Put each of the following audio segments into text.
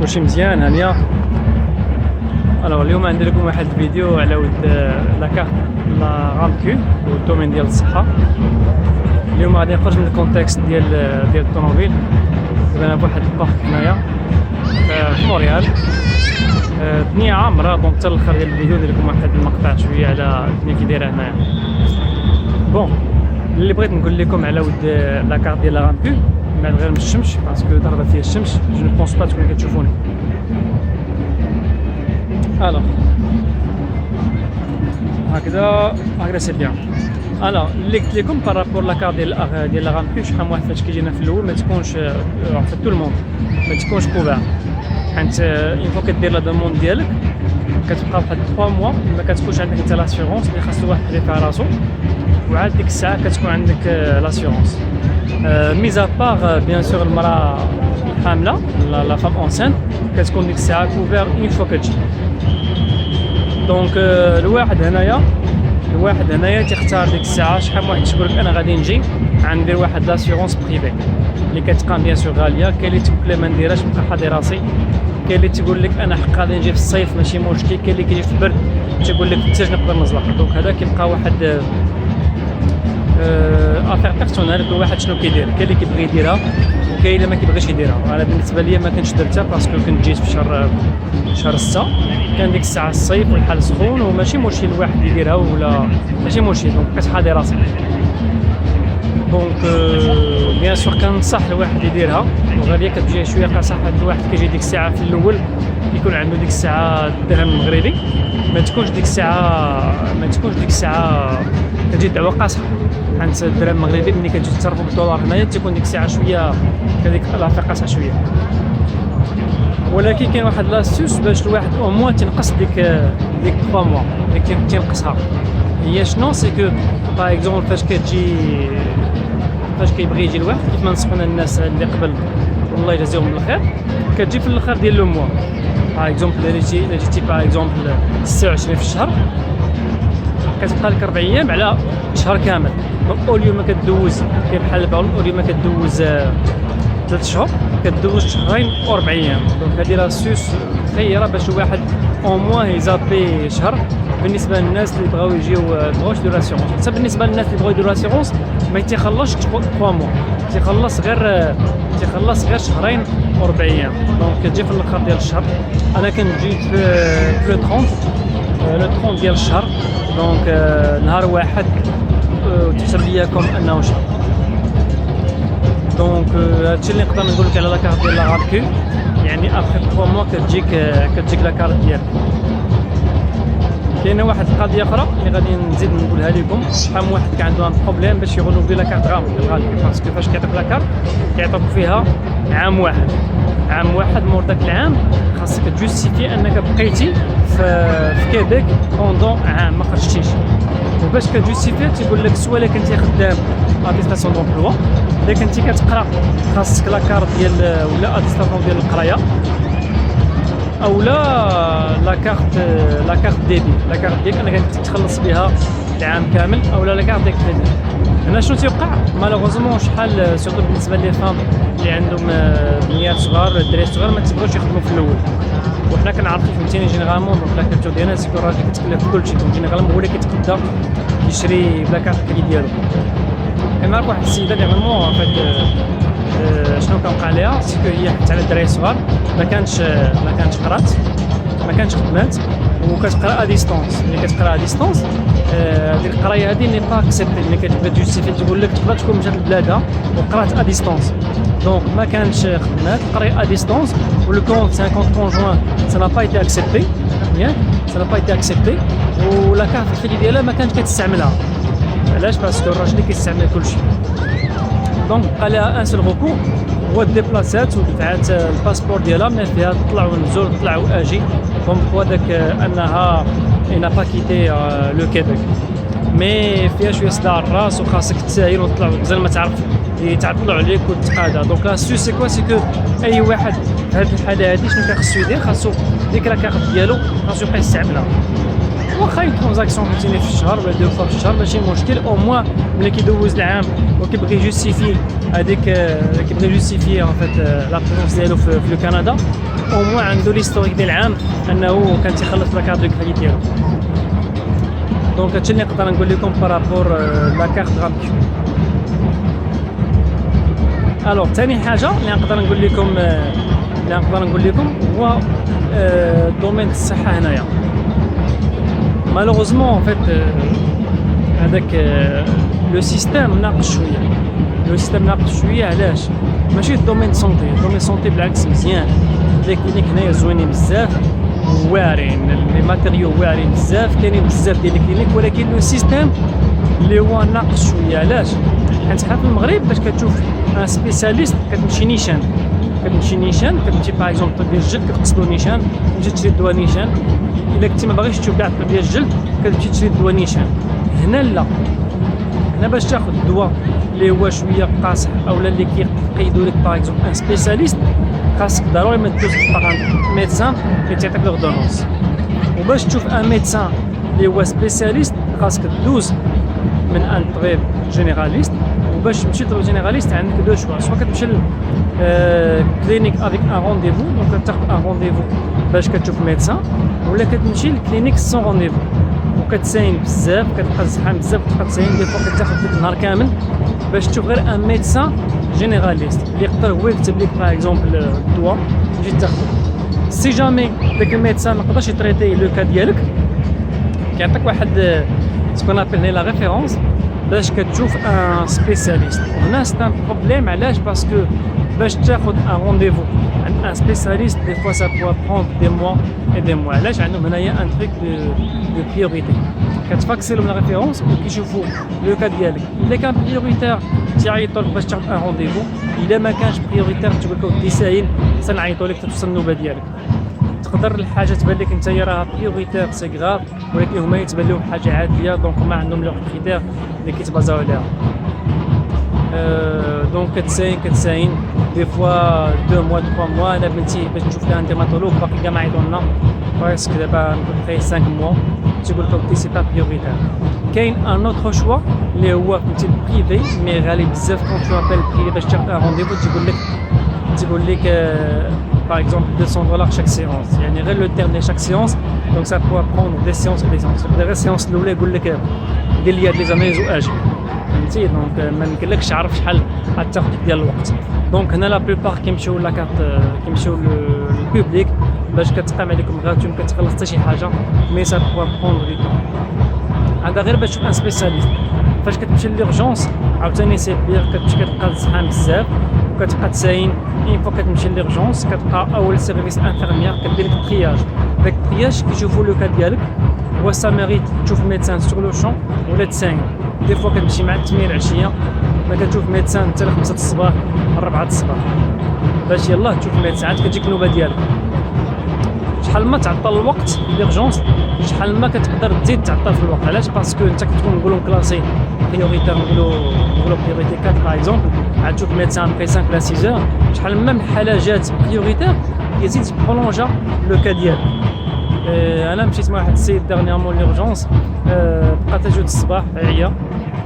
كلشي مزيان هانيه. الوغ اليوم عندي لكم واحد الفيديو على ود لاكارت لا رامكو والدومين ديال الصحه. اليوم غادي نخرج من الكونتكست ديال الطوموبيل. انا بواحد البارك هنايا في مونريال، الدنيا عامره. دونك حتى الاخر ديال الفيديو ندير لكم واحد المقطع شويه على الدنيا كي دايره هنايا. بون اللي بغيت نقول لكم على ود لاكارت ديال لا رامكو بعد غير من الشمس باسكو ضربه فيها الشمس، جو نو بونس با تكونوا كتشوفوني. الوغ هكذا سي بيان. الوغ اللي قلت لكم بارابور لاكارت ديال لا رامكو شحال واحد فاش كيجينا في الاول ما تكونش في تو الموند ما تكونش كوفير، حيت اون فوا كدير لا دوموند ديالك كتبقى واحد 3 موا ما كتكونش عندك انت لاسيغونس اللي خاصو واحد يدير راسو، وعاد ديك الساعه كتكون عندك لاسيغونس. ميزا باغ بيان سور المراه الحامله لا فام اونسانت كتكون ديك الساعه كوفير اون فوا كتجي. دونك الواحد هنايا تيختار ديك الساعه شحال واحد تقول لك انا غادي نجي غندير واحد لاسيغونس بريفي اللي كتقام بيان سور غاليه. كاين اللي تقول لي ما نديرهاش نبقى حاضي راسي، كاين اللي تقول لك انا حق غادي نجي في الصيف ماشي مشكل، كاين اللي كيجي في البرد تيقول لك الثلج نقدر نزلق. دونك هذا كيبقى واحد افير بيرسونيل، كل واحد شنو كيدير. كاين اللي كيبغي يديرها وكاين اللي ما كيبغيش يديرها. انا بالنسبه لي ما كنتش درتها باسكو كنت جيت في شهر 6 كان ديك الساعه الصيف والحال سخون وماشي مشكل الواحد يديرها ولا ماشي مشكل. دونك كتحاضي راسك. دونك بيان سور كنصح الواحد يديرها، وغاليه كتجي شويه قاصحه. الواحد كيجي ديك الساعه في الاول كيكون عنده ديك الساعه الدرهم المغربي، ما تكونش ديك الساعه كتجي الدعوه قاصحه، حيت الدرهم المغربي ملي كتجي تصرفوا بالدولار هنايا تيكون ديك الساعه شويه كديك الافاق قاصحه شويه. ولكن كاين واحد لاستوس باش الواحد او موان تنقص ديك 3 موا اللي تنقصها. هي شنو سي كو باغ اكزومبل فاش كيبغي يجي الواحد كيف ما نصحونا الناس اللي قبل والله يجازيهم بالخير، كتجي في الاخر ديال لو موا. باغ اكزومبل الا جيتي باغ اكزومبل 26 في الشهر كتبقى لك 4 ايام على شهر كامل. دونك اوليو ما كدوز كاين بحال اوليو ما كدوز 3 شهور كدوز شهرين و4 ايام. دونك هذه لاستوس خيره باش الواحد او موان يزابي شهر. بالنسبه للناس اللي بغاو يجيو بغاوش يديروا لاسيغونس، حتى بالنسبه للناس اللي بغاو يديروا لاسيغونس ما تيخلصش 3 موا، تيخلص غير شهرين و4 ايام. دونك كتجي في الاخر ديال الشهر. انا كنجي في لو 30 ديال الشهر. دونك نهار واحد تحسب ليا كوم انه شهر. دونك هادشي اللي نقدر نقول لك على لاكارت ديال لا رامكو. يعني ابخي 3 موا كتجيك لاكارت ديالك. كاينه واحد القضيه اخرى اللي غادي نزيد نقولها لكم. شحال من واحد كان عنده ان بروبليم باش يغلوبلي لاكارت غاليه، باسكو فاش كيعطيك لاكارت كيعطيك فيها عام واحد. مور داك العام خاصك تجوستيفي انك بقيتي في كيبيك بوندون عام ما خرجتيش. وباش كتجوستيفي تيقول لك سوا الا كنتي خدام اتيستاسيون دومبلوا، الا كنتي كتقرا خاصك لاكارت ديال ولا اتيستاسيون ديال القرايه، او لا لاكارت ديبي. لاكارت ديالك انك تخلص بها العام كامل، او لا لاكارت ديالك كريديت. هنا شنو تيوقع مالوغوزمون شحال سورتو بالنسبه لي فام اللي عندهم بنيات صغار الدراري صغار ما تيبغيوش يخدموا في الاول. وحنا كنعرفوا فهمتيني جينيرالمون دونك لاكارت ديالنا سيكون الراجل كيتكلف بكلشي. دونك جينيرالمون هو اللي كيتقدر يشري بلاكارت كريديت ديالو. كنعرف واحد السيده ديغنمون فهاد شنو كنوقع ليها سيكو هي حتى على الدراري الصغار ما كانش قرات ما كانش خدمات وكتقرا ا ديستونس. ملي كتقرا ا ديستونس ديك القرايه هذه ني با اكسبتي. ملي كتبغي تجوستيفي تقول لك تقدر تكون مشات لبلادها وقرات ا ديستونس. دونك ما كانش خدمات قرايه ا ديستونس ولو كونت 50 كونجوان سا نا با ايتي اكسبتي. ياك سا نا با ايتي اكسبتي. ولا كارت الكريديت ديالها ما كانش كتستعملها. علاش؟ باسكو الراجل اللي كيستعمل كلشي. دونك بقى لها ان سول غوكور هو ديبلاسات ودفعات الباسبور ديالها من فيها تطلع ونزول تطلع واجي كوم كوا داك انها انا با كيتي لو كيبيك. مي فيها شويه صداع الراس وخاصك تساير وتطلع زعما ما تعرف يتعطلوا عليك وتقادا. دونك لا سو سي كوا سي كو اي واحد في هذه الحاله هذه شنو كيخصو يدير؟ خاصو ديك لاكارت ديالو خاصو يبقى يستعملها. واخا اون ترانزاكسيون فهمتيني في الشهر ولا 2 فوا في الشهر ماشي مشكل. او موان ملي كيدوز العام وكيبغي يجوستيفي هذيك كيبغي يجوستيفي ان فيت لا بريزونس ديالو في لو كندا او موان عنده ليستوريك ديال العام انه كان تيخلص لا كارت دو كريديت ديالو. دونك هادشي اللي نقدر نقول لكم بارابور لا كارت غامكيو. الوغ ثاني حاجه اللي نقدر نقول لكم هو دومين الصحه هنايا. مالوغوزمون فيت هذاك لو سيستيم ناقص شويه. علاش؟ ماشي الدومين سونتي بالعكس مزيان. لي كلينيك هنايا زوينين بزاف واعرين، لي ماتيريو واعرين بزاف، كاينين بزاف ديال الكلينيك، ولكن لو سيستيم اللي هو ناقص شويه. علاش؟ حيت حنا في المغرب باش كتشوف ان سبيسياليست كتمشي نيشان، كتمشي باغ اكزومبل طب ديال الجلد كتقصدو نيشان، تمشي تشري دواء نيشان. الا كنتي ما باغيش تشوف كاع الطب ديال الجلد كتمشي تشري دواء نيشان. هنا لا، هنا باش تاخذ الدواء اللي هو شويه قاصح اولا اللي كيقيدوا لك باغ اكزومبل ان سبيسياليست، خاصك ضروري ما تدوز باغ ميدسان اللي تعطيك لوردونونس. وباش تشوف ان ميدسان اللي هو سبيسياليست خاصك تدوز من ان طبيب جينيراليست. وباش تمشي لطبيب جينيراليست عندك دو شوا، سوا كتمشي كلينيك افيك ان رونديفو، دونك كتاخذ ان رونديفو باش كتشوف ميدسان، ولا كتمشي للكلينيك سون رونديفو وكتساين بزاف، كتبقى زحام بزاف، كتبقى تساين دي فوا كتاخذ ديك النهار كامل باش تشوف غير ان ميدسان جينيراليست اللي يقدر هو يكتب لك باغ اكزومبل الدواء تجي تاخذ. سي جامي داك الميدسان ما قدرش يتريتي لو كا ديالك، كيعطيك واحد سكون ابل لا ريفيرونس باش كتشوف ان سبيسياليست. وهنا سي ان بروبليم. علاش؟ باسكو باش تاخذ ان رونديفو عند ان سبيسياليست دي فوا سا بوا بروند دي موا اي دي موا. علاش؟ عندهم هنايا ان تريك دو بريوريتي، كتفاكسي لهم لا ريفيرونس وكيشوفوا لو كا ديالك. الا كان بريوريتير تيعيطوا لك باش تاخذ ان رونديفو، الا ما كانش بريوريتير تقول لك ودي ساين سنعيطوا لك توصل النوبه ديالك. تقدر الحاجه تبان لك انت راها بريوريتير سي غراف، ولكن هما يتبان لهم حاجه عاديه، دونك هما عندهم لو كريتير اللي كيتبازاو عليها. دونك كتساين دي فوا 2 موا 3 موا. انا بنتي باش نشوف لها ديرماتولوج باقي كاع ما عيطوا لنا باسكو دابا نبقى 5 موا، تيقول لك ودي سي با بريوريتير. كاين ان اوتر شوا اللي هو فهمتي بريفي مي غالي بزاف. كون تو ابل بريفي باش تاخذ ان رونديفو تيقول لك par exemple $200 chaque séance. يعني غير لو تيرم ديال شاك سيونس، دونك سا بوا بروندر دي سيونس دي سيونس. غير السيونس الاولى يقول لك دير لي هاد لي زاناليز واجي، فهمتي؟ دونك ما يمكنلكش تعرف شحال غتاخذ ديال الوقت. دونك هنا لا بلوبار كيمشيو لا كارت كيمشيو للبوبليك باش كتقام عليكم غاتو، ما كتخلص حتى شي حاجه، مي سا بوا بروندر دي طون. هذا غير باش تشوف ان سبيسياليست. فاش كتمشي ليرجونس عاوتاني سي بيغ، كتمشي كتبقى زحام بزاف وكتبقى تساين. اين فوا كتمشي ليرجونس كتلقى اول سيرفيس انفيرميير كدير لك الترياج. داك الترياج كيشوفوا لو كا ديالك هو سا ميريت تشوف ميدسان سور لو شون ولا تساين. دي فوا كتمشي مع 8 العشيه ما كتشوف ميدسان حتى ل 5 الصباح 4 الصباح باش يلاه تشوف ميدسان، عاد كتجيك النوبه ديالك. شحال ما تعطل الوقت ليرجونس شحال ما كتقدر تزيد تعطل في الوقت. علاش؟ باسكو انت كتكون نقولوا كلاسي بريوريتير، نقولوا بريوريتي 4 باغ اكزومبل، عاد تشوف ميدسان في 5 ولا 6 اور، شحال ما من الحاله جات بريوريتير يزيد برولونجا لو كا ديالك. انا مشيت مع واحد السيد ديرنيامون ليرجونس، بقات تجود الصباح عيا،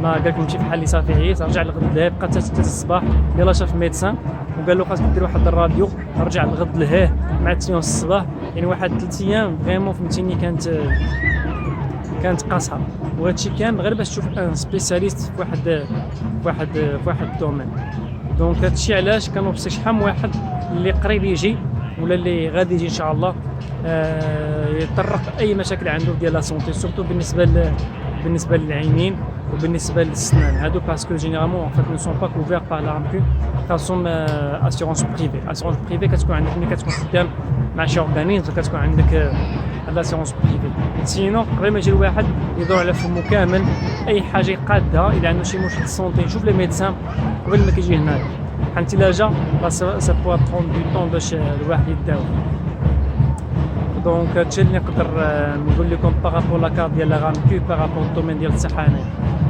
ما قالك نمشي في حالي صافي عييت، رجع لغد لهيه، بقات حتى 3 الصباح، يلاه شاف ميدسان وقال له خاصك دير واحد الراديو، رجع لغد لهيه مع 8 الصباح. يعني واحد 3 ايام فريمون فهمتيني كانت قاصحه. وهادشي كامل غير باش تشوف ان سبيسياليست في واحد الدومين. دونك هادشي علاش كنوصي شحال من واحد اللي قريب يجي ولا اللي غادي يجي ان شاء الله يطرق اي مشاكل عنده ديال لا سونتي، سورتو بالنسبه للعينين وبالنسبه للسنان هادو، باسكو جينيرالمون ان فات نو سون با كوفير بار لا رامكو، خاصهم اسيورونس بريفي. كتكون عندك ملي كتكون خدام مع شي اورغانيزم كتكون عندك لاسيورونس بريفي. سينو قبل ما يجي الواحد يدور على فمو كامل اي حاجه يقادها، اذا عنده شي مشكل سونتي يشوف لي ميدسان قبل ما كيجي هنايا. حتى الا جا سا بوا بروند دو طون باش الواحد يداوي. دونك هادشي اللي نقدر نقول لكم بارابور لا كارت ديال لا رامكو بارابور الدومين ديال الصحه هنايا.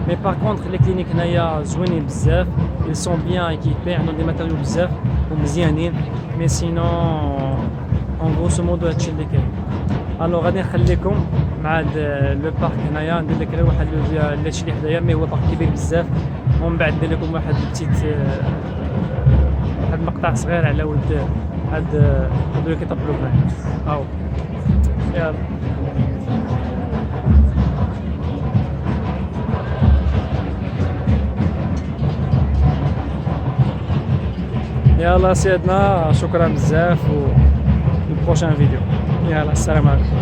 مي باغ كونطخ لي كلينيك هنايا زوينين بزاف، ils sont bien équipés، عندهم دي ماتيريو بزاف ومزيانين. مي سينون اون غروسو مودو هادشي اللي كاين. الوغ غادي نخليكم مع هاد لو بارك هنايا، ندير لك غير واحد هادشي اللي حدايا، مي هو بارك كبير بزاف. ومن بعد ندير لكم واحد المقطع صغير على ود هادو اللي كيطبلوا هنايا هاو. يلا يلا سيدنا، شكرا بزاف، و البروشان فيديو. يلا السلام عليكم.